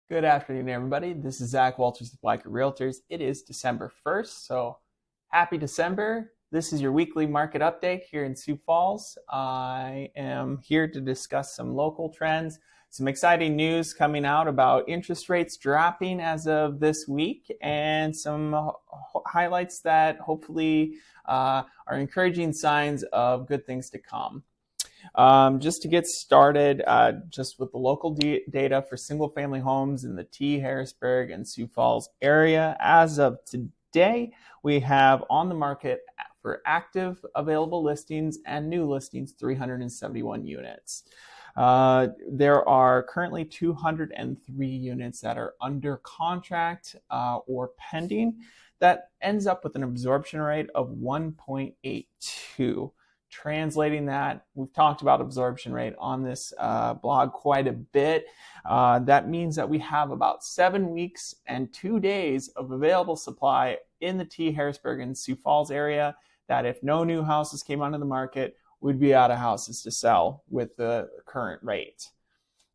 Good afternoon, everybody. This is Zach Walters with Blacker Realtors. It is December 1st, so happy December. This is your weekly market update here in Sioux Falls. I am here to discuss some local trends, some exciting news coming out about interest rates dropping as of this week, and some highlights that hopefully are encouraging signs of good things to come. Just to get started, just with the local data for single-family homes in the Harrisburg, and Sioux Falls area. As of today, we have on the market for active available listings and new listings 371 units. There are currently 203 units that are under contract or pending. That ends up with an absorption rate of 1.82. Translating that, we've talked about absorption rate on this blog quite a bit. That means that we have about 7 weeks and 2 days of available supply in the Harrisburg and Sioux Falls area, that if no new houses came onto the market, we'd be out of houses to sell with the current rate.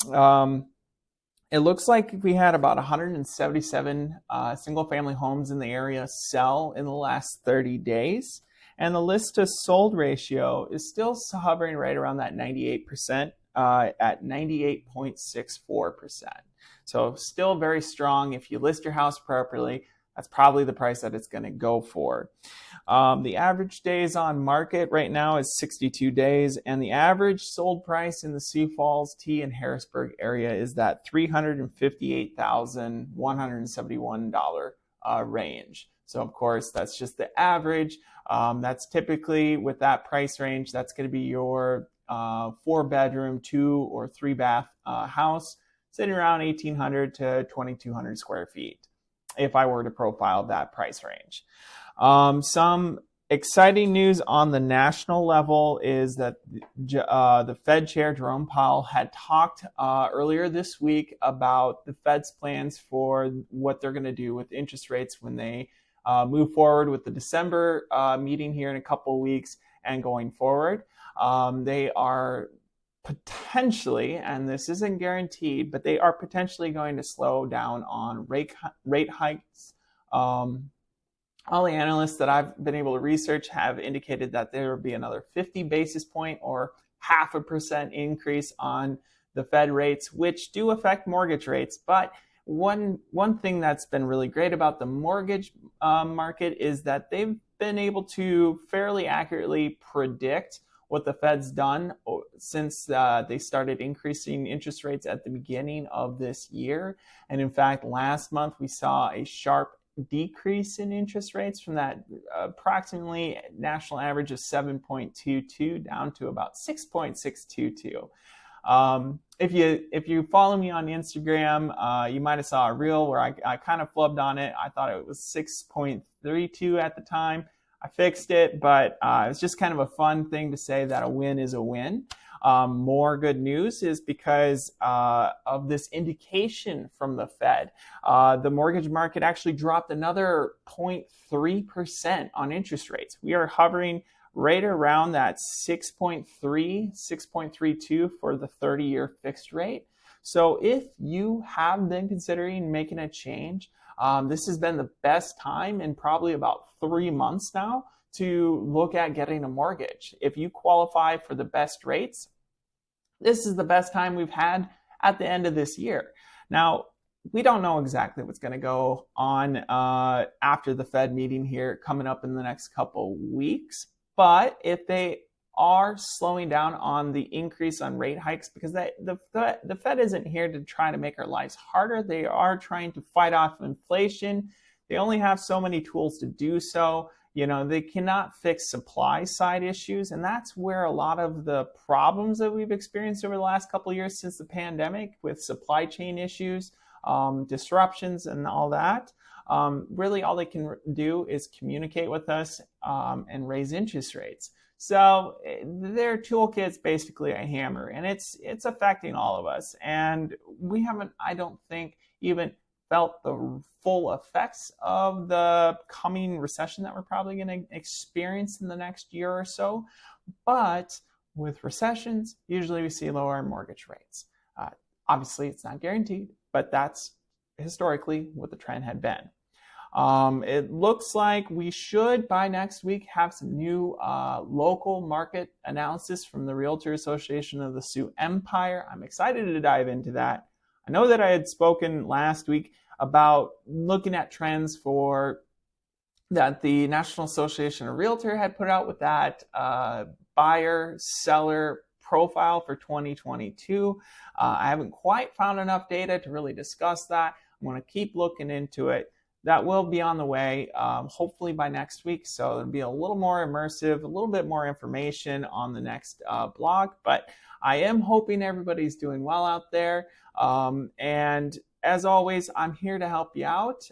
It looks like we had about 177 single-family homes in the area sell in the last 30 days. And the list to sold ratio is still hovering right around that 98% at 98.64%. So still very strong. If you list your house properly, that's probably the price that it's going to go for. The average days on market right now is 62 days, and the average sold price in the Sioux Falls, and Harrisburg area is that $358,171 range. So of course, that's just the average. That's typically with that price range, that's going to be your 4-bedroom, 2 or 3 bath house sitting around 1,800 to 2,200 square feet, if I were to profile that price range. Some exciting news on the national level is that the Fed Chair Jerome Powell had talked earlier this week about the Fed's plans for what they're going to do with interest rates when they move forward with the December meeting here in a couple of weeks and going forward. They are potentially, and this isn't guaranteed, but they are potentially going to slow down on rate hikes. All the analysts that I've been able to research have indicated that there will be another 50 basis point or 0.5% increase on the Fed rates, which do affect mortgage rates. But one thing that's been really great about the mortgage market is that they've been able to fairly accurately predict what the Fed's done since they started increasing interest rates at the beginning of this year. And in fact, last month we saw a sharp decrease in interest rates from that approximately national average of 7.22 down to about 6.622. If you follow me on Instagram, you might have saw a reel where I kind of flubbed on it. I thought it was 6.32 at the time. I fixed it, but it's just kind of a fun thing to say that a win is a win. More good news is because of this indication from the Fed. The mortgage market actually dropped another 0.3% on interest rates. We are hovering right around that 6.3, 6.32 for the 30-year fixed rate. So if you have been considering making a change, this has been the best time in probably about 3 months now to look at getting a mortgage. If you qualify for the best rates, this is the best time we've had at the end of this year. Now, we don't know exactly what's going to go on after the Fed meeting here coming up in the next couple weeks. But if they are slowing down on the increase on rate hikes, because the Fed isn't here to try to make our lives harder. They are trying to fight off inflation. They only have so many tools to do so. They cannot fix supply side issues. And that's where a lot of the problems that we've experienced over the last couple of years since the pandemic with supply chain issues, disruptions and all that. Really all they can do is communicate with us and raise interest rates. So their toolkit's basically a hammer, and it's affecting all of us. And we haven't, I don't think, even felt the full effects of the coming recession that we're probably going to experience in the next year or so. But with recessions, usually we see lower mortgage rates. Obviously, it's not guaranteed, but that's historically what the trend had been. It looks like we should, by next week, have some new local market analysis from the Realtor Association of the Sioux Empire. I'm excited to dive into that. I know that I had spoken last week about looking at trends for that the National Association of Realtor had put out with that buyer-seller profile for 2022. I haven't quite found enough data to really discuss that. I'm going to keep looking into it. That will be on the way, hopefully by next week. So it'll be a little more immersive, a little bit more information on the next blog. But I am hoping everybody's doing well out there. And as always, I'm here to help you out.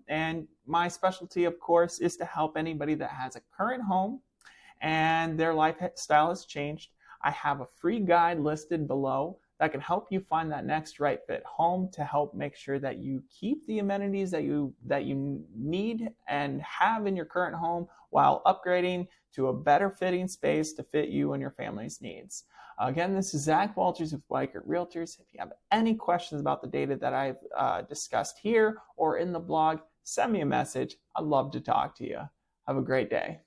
And my specialty, of course, is to help anybody that has a current home and their lifestyle has changed. I have a free guide listed below that can help you find that next right fit home to help make sure that you keep the amenities that you need and have in your current home while upgrading to a better fitting space to fit you and your family's needs. Again, this is Zach Walters with Weichert Realtors. If you have any questions about the data that I've discussed here or in the blog, send me a message. I'd love to talk to you. Have a great day.